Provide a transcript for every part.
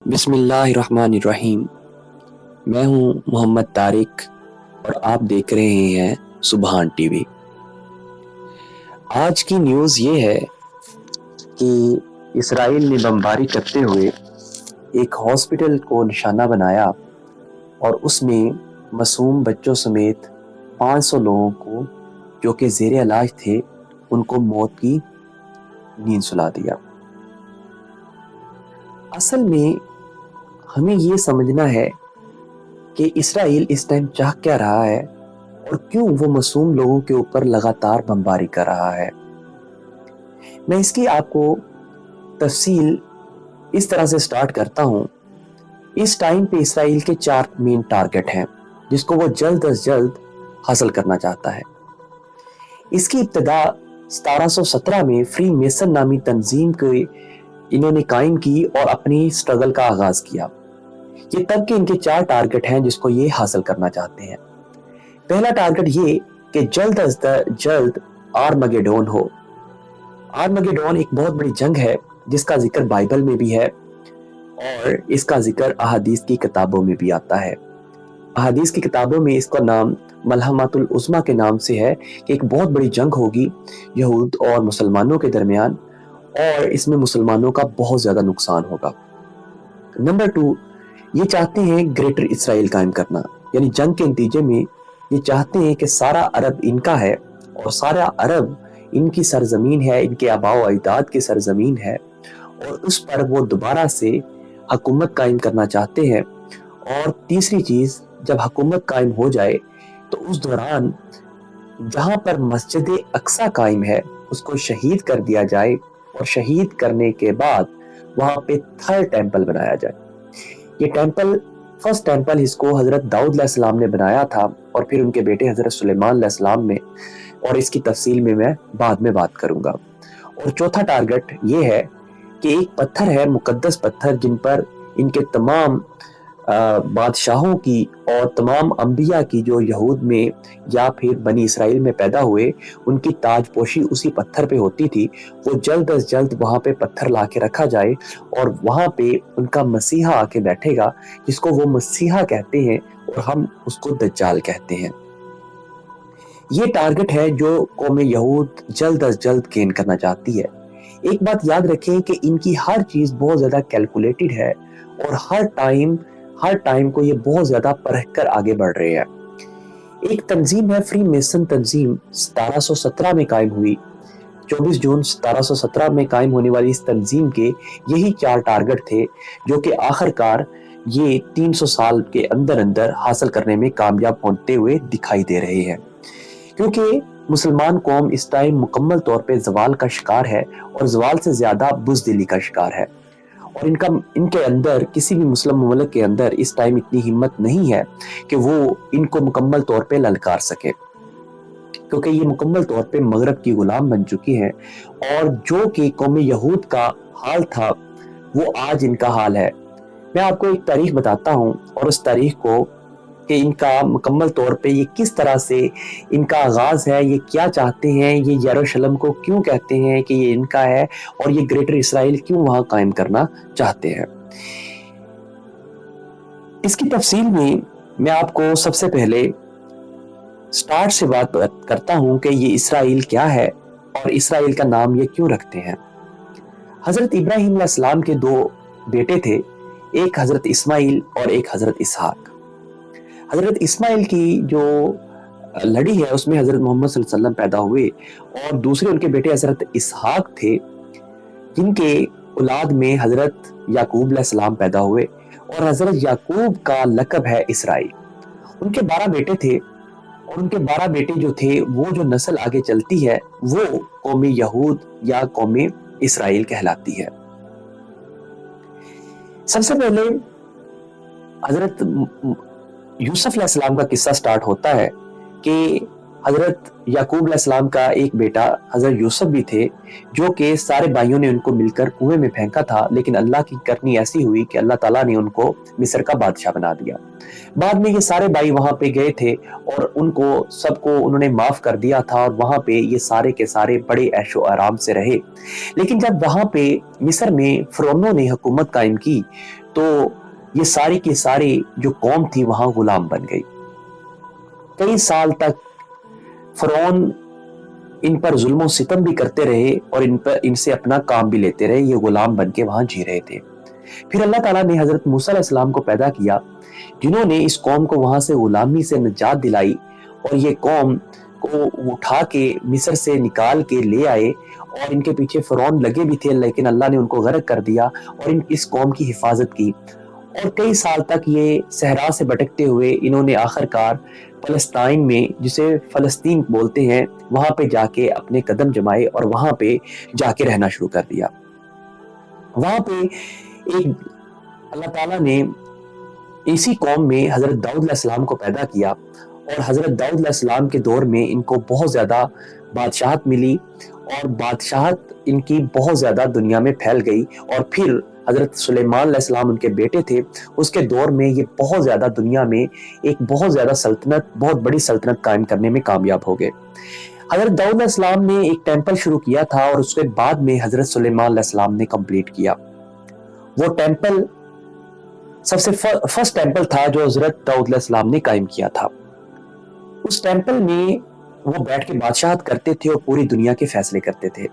बिस्मिल्लाहिर्रहमानिर्रहीम। मैं हूं मोहम्मद तारिक और आप देख रहे हैं सुबहान टीवी। आज की न्यूज़ ये है कि इसराइल ने बमबारी करते हुए एक हॉस्पिटल को निशाना बनाया और उसमें मासूम बच्चों समेत 500 लोगों को जो कि ज़ेरे इलाज थे उनको मौत की नींद सुला दिया। असल में हमें ये समझना है कि इसराइल इस टाइम चाह क्या रहा है और क्यों वो मासूम लोगों के ऊपर लगातार बमबारी कर रहा है। मैं इसकी आपको तफसील इस तरह से स्टार्ट करता हूँ। इस टाइम पे इसराइल के 4 मेन टारगेट हैं जिसको वो जल्द अज जल्द हासिल करना चाहता है। इसकी इब्तिदा 1717 में फ्री मेसन नामी तंजीम को इन्होंने कायम की और अपनी स्ट्रगल का आगाज किया। ये तब के इनके 4 टारगेट हैं जिसको ये हासिल करना चाहते हैं। पहला टारगेट ये कि जल्द अज जल्द आर्मगेडोन हो। आर्मगेडोन एक बहुत बड़ी जंग है जिसका जिक्र बाइबल में भी है और इसका जिक्र अहादीस की किताबों में भी आता है। अहादीस की किताबों में इसका नाम मलहमतुल उज़्मा के नाम से है कि एक बहुत बड़ी जंग होगी यहूद और मुसलमानों के दरमियान और इसमें मुसलमानों का बहुत ज्यादा नुकसान होगा। नंबर 2, ये चाहते हैं ग्रेटर इसराइल कायम करना, यानी जंग के नतीजे में ये चाहते हैं कि सारा अरब इनका है और सारा अरब इनकी सरजमीन है, इनके आबाओ अजदाद की सरजमीन है और उस पर वो दोबारा से हुकूमत कायम करना चाहते हैं। और तीसरी चीज, जब हुकूमत कायम हो जाए तो उस दौरान जहां पर मस्जिद अक्सा कायम है उसको शहीद कर दिया जाए और शहीद करने के बाद वहां पे थर्ड टेंपल बनाया जाए। ये टेंपल, फर्स्ट टेंपल इसको हजरत दाऊद अलैहिस्सलाम ने बनाया था और फिर उनके बेटे हजरत सुलेमान अलैहिस्सलाम ने, और इसकी तफसील में मैं बाद में बात करूंगा। और चौथा टारगेट ये है कि एक पत्थर है, मुकद्दस पत्थर, जिन पर इनके तमाम बादशाहों की और तमाम अंबिया की जो यहूद में या फिर बनी इसराइल में पैदा हुए उनकी ताजपोशी उसी पत्थर पे होती थी। वो जल्द अज जल्द वहां पे पत्थर ला के रखा जाए और वहां पे उनका मसीहा आके बैठेगा जिसको वो मसीहा कहते हैं और हम उसको दज्जाल कहते हैं। ये टारगेट है जो कौम यहूद जल्द अज जल्द गेन करना चाहती है। एक बात याद रखें कि इनकी हर चीज बहुत ज्यादा कैलकुलेटेड है और हर टाइम को ये बहुत ज्यादा परख कर आगे बढ़ रहे हैं। एक तंजीम है फ्री मेसन तंजीम, 1717 में कायम हुई। 24 जून 1717 में कायम होने वाली इस तंजीम के यही 4 टारगेट थे जो कि आखिरकार ये 300 साल के अंदर अंदर हासिल करने में कामयाब होते हुए दिखाई दे रहे हैं, क्योंकि मुसलमान कौम इस टाइम मुकम्मल तौर पे जवाल का शिकार है और जवाल से ज्यादा बुज़दिली का शिकार है। और इनके अंदर, किसी भी मुस्लिम मुल्क के अंदर इस टाइम इतनी हिम्मत नहीं है कि वो इनको मुकम्मल तौर पे ललकार सके, क्योंकि ये मुकम्मल तौर पे मगरब की गुलाम बन चुकी हैं और जो कि कौम यहूद का हाल था वो आज इनका हाल है। मैं आपको एक तारीख बताता हूँ और उस तारीख को कि इनका मुकम्मल तौर पे ये किस तरह से इनका आगाज है, ये क्या चाहते हैं, ये यरूशलेम को क्यों कहते हैं कि ये इनका है और ये ग्रेटर इसराइल क्यों वहां कायम करना चाहते हैं। इसकी तफसील में मैं आपको सबसे पहले स्टार्ट से बात करता हूं कि ये इसराइल क्या है और इसराइल का नाम ये क्यों रखते हैं। हजरत इब्राहिम अलैहिस्सलाम के 2 बेटे थे, एक हजरत इस्माइल और एक हजरत इसहाक। हजरत इस्माइल की जो लड़ी है उसमें हजरत मोहम्मद सल्लल्लाहु अलैहि वसल्लम पैदा हुए और दूसरे उनके बेटे हजरत इसहाक थे जिनके औलाद में हजरत याकूब अलैहिस्सलाम पैदा हुए और हजरत याकूब का लक़ब है इसराइल। उनके 12 बेटे थे और उनके 12 बेटे जो थे वो जो नस्ल आगे चलती है वो कौम यहूद या कौम इसराइल कहलाती है। सबसे पहले हजरत यूसुफ अलैहिस्सलाम का किस्सा स्टार्ट होता है कि हजरत याकूब अलैहिस्सलाम का एक बेटा हजरत यूसुफ भी थे जो कि सारे भाइयों ने उनको मिलकर कुएं में फेंका था, लेकिन अल्लाह की करनी ऐसी हुई कि अल्लाह ताला ने उनको मिस्र का बादशाह बना दिया। बाद में ये सारे भाई वहां पे गए थे और उनको सबको उन्होंने माफ कर दिया था और वहां पे ये सारे के सारे बड़े ऐशो आराम से रहे। लेकिन जब वहां पे मिस्र में फिरौनों ने हुकूमत कायम की तो ये सारी की सारी जो कौम थी वहां गुलाम बन गई। कई साल तक फरौन इन पर जुल्म सितम भी करते रहे और इनसे अपना काम भी लेते रहे, ये गुलाम बन के वहां जी रहे थे। फिर अल्लाह ताला ने हजरत मूसा अलैहिस्सलाम को पैदा किया, जिन्होंने इस कौम को वहां से गुलामी से निजात दिलाई और ये कौम को उठा के मिस्र से निकाल के ले आए। और इनके पीछे फरौन लगे भी थे, लेकिन अल्लाह ने उनको गर्क कर दिया और इस कौम की हिफाजत की। और कई साल तक ये सहरा से भटकते हुए इन्होंने आखिरकार फलस्तीन में, जिसे फलस्तीन बोलते हैं, वहां पे जाके अपने कदम जमाए और वहां पे जाके रहना शुरू कर दिया। वहां पे एक अल्लाह ताला ने इसी कौम में हजरत दाऊद अलैहिस्सलाम को पैदा किया और हजरत दाऊद अलैहिस्सलाम के दौर में इनको बहुत ज्यादा बादशाहत मिली और बादशाहत इनकी बहुत ज्यादा दुनिया में फैल गई। और फिर हजरत सुलेमान अलैहिस्सलाम उनके बेटे थे, उसके दौर में ये बहुत ज्यादा दुनिया में एक बहुत ज्यादा सल्तनत, बहुत बड़ी सल्तनत कायम करने में कामयाब हो गए। हजरत दाऊद अलैहिस्सलाम ने एक टेंपल शुरू किया था और उसके बाद में हजरत सुलेमान अलैहिस्सलाम ने कंप्लीट किया। वो टेंपल सबसे फर्स्ट टेंपल था जो हजरत दाऊद अलैहिस्सलाम ने कायम किया था। उस टेंपल में वो बैठ के बादशाहत करते थे और पूरी दुनिया के फैसले करते थे।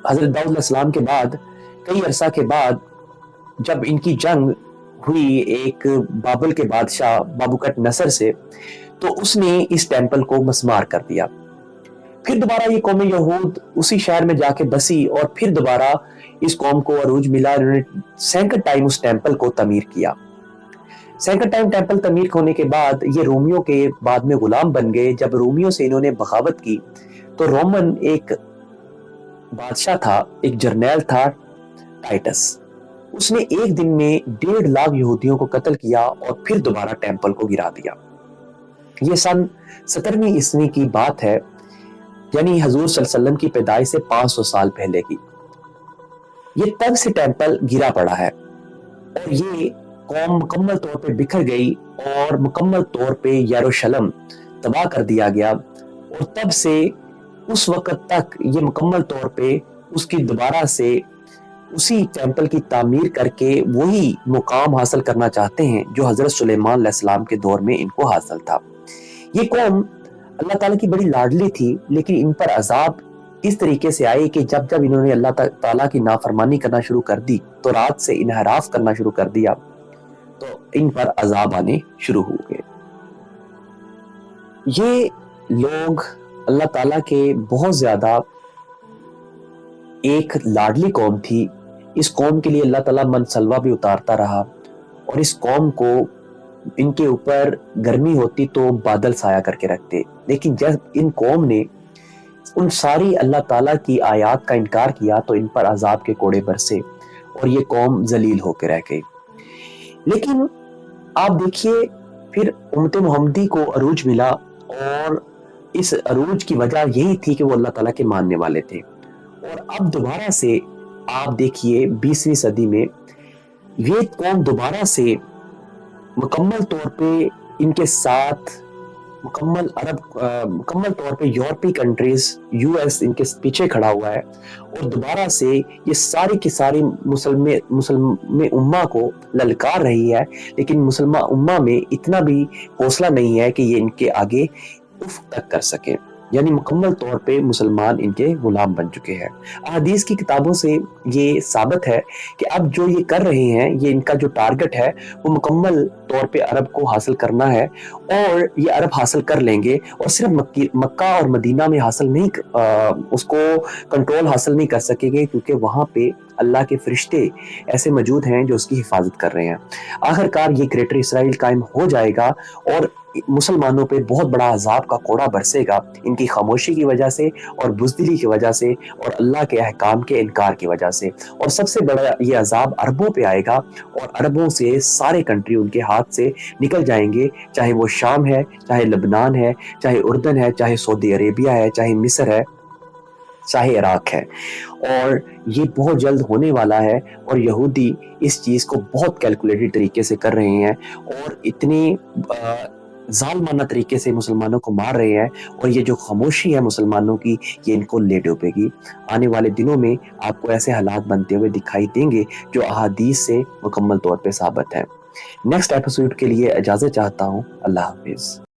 हजरत दाऊद अलैहिस्सलाम के बाद कई अरसा के बाद जब इनकी जंग हुई एक बाबल के बादशाह बाबुकट नसर से, तो उसने इस टेंपल को मस्मार कर दिया। फिर दोबारा ये कौम यहूद उसी शहर में जाके बसी और फिर दोबारा इस कौम को अरूज मिला। इन्होंने सैकड़ों टाइम उस टेंपल को तमीर किया। सैकड़ों टाइम टेंपल तमीर होने के बाद ये रोमियो के बाद में गुलाम बन गए। जब रोमियो से इन्होंने बगावत की तो रोमन एक बादशाह था, एक जर्नैल था टाइटस, उसने एक दिन में 1.5 लाख यहूदियों को कत्ल किया और फिर दोबारा टेंपल को गिरा दिया। ये सन 17वीं ईस्वी की बात है, यानी हजूर सल्लल्लाहु अलैहि वसल्लम की पैदाइश से 500 साल पहले की। ये तब से टेंपल गिरा पड़ा है और ये कौम मुकम्मल तौर पे बिखर गई और मुकम्मल तौर पे यरूशलेम तबाह कर दिया गया। और तब से उस वक्त तक ये मुकम्मल तौर पे उसकी दोबारा से उसी टेंपल की तामीर करके वही मुकाम हासिल करना चाहते हैं जो हजरत सुलेमान अलैहिस्सलाम के दौर में इनको हासिल था। ये कौम अल्लाह ताला की बड़ी लाडली थी, लेकिन इन पर अजाब इस तरीके से आए कि जब जब इन्होंने अल्लाह ताला की नाफरमानी करना शुरू कर दी, तो रात से इनहराफ करना शुरू कर दिया, तो इन पर अजाब आने शुरू हो गए। ये लोग अल्लाह ताला के बहुत ज्यादा एक लाडली कौम थी। इस कौम के लिए अल्लाह ताला मनसलवा भी उतारता रहा और इस कौम को इनके ऊपर गर्मी होती तो बादल साया करके रखते, लेकिन जब इन कौम ने उन सारी अल्लाह ताला की आयत का इनकार किया तो इन पर अजाब के कोड़े बरसे और ये कौम जलील होकर रह गई। लेकिन आप देखिए, फिर उम्मत मोहम्मदी को अरूज मिला और इस अरूज की वजह यही थी कि वो अल्लाह ताला के मानने वाले थे। और अब दोबारा से आप देखिए 20वीं सदी में ये कौम दोबारा से मुकम्मल तौर पे इनके साथ मुकम्मल तौर पे यूरोपीय कंट्रीज, यूएस इनके पीछे खड़ा हुआ है और दोबारा से ये सारी की सारी मुसलमान उम्मा को ललकार रही है। लेकिन मुसलमान उम्मा में इतना भी हौसला नहीं है कि ये इनके आगे उफ तक कर सके, यानी मुकम्मल तौर पे मुसलमान इनके गुलाम बन चुके हैं। अहादीस की किताबों से ये साबित है कि अब जो ये कर रहे हैं, ये इनका जो टारगेट है वो मुकम्मल तौर पे अरब को हासिल करना है और ये अरब हासिल कर लेंगे। और सिर्फ मक्का और मदीना में हासिल नहीं, उसको कंट्रोल हासिल नहीं कर सकेंगे, क्योंकि वहां पे अल्लाह के फरिश्ते ऐसे मौजूद हैं जो उसकी हिफाजत कर रहे हैं। आखिरकार ये ग्रेटर इसराइल कायम हो जाएगा और मुसलमानों पे बहुत बड़ा अजाब का कोड़ा बरसेगा, इनकी खामोशी की वजह से और बुज़दिली की वजह से और अल्लाह के अहकाम के इनकार की वजह से। और सबसे बड़ा ये अजाब अरबों पे आएगा और अरबों से सारे कंट्री उनके हाथ से निकल जाएंगे, चाहे वो शाम है, चाहे लबनान है, चाहे उर्दन है, चाहे सऊदी अरेबिया है, चाहे मिस्र है, चाहे इराक है। और ये बहुत जल्द होने वाला है और यहूदी इस चीज़ को बहुत कैलकुलेटेड तरीके से कर रहे हैं और इतनी ظالمانہ طریقے سے مسلمانوں کو مار رہے ہیں، اور یہ جو خاموشی ہے مسلمانوں کی، یہ ان کو لے ڈوبے گی۔ آنے والے دنوں میں آپ کو ایسے حالات بنتے ہوئے دکھائی دیں گے جو احادیث سے مکمل طور پہ ثابت ہے۔ نیکسٹ ایپیسوڈ کے لیے اجازت چاہتا ہوں۔ اللہ حافظ۔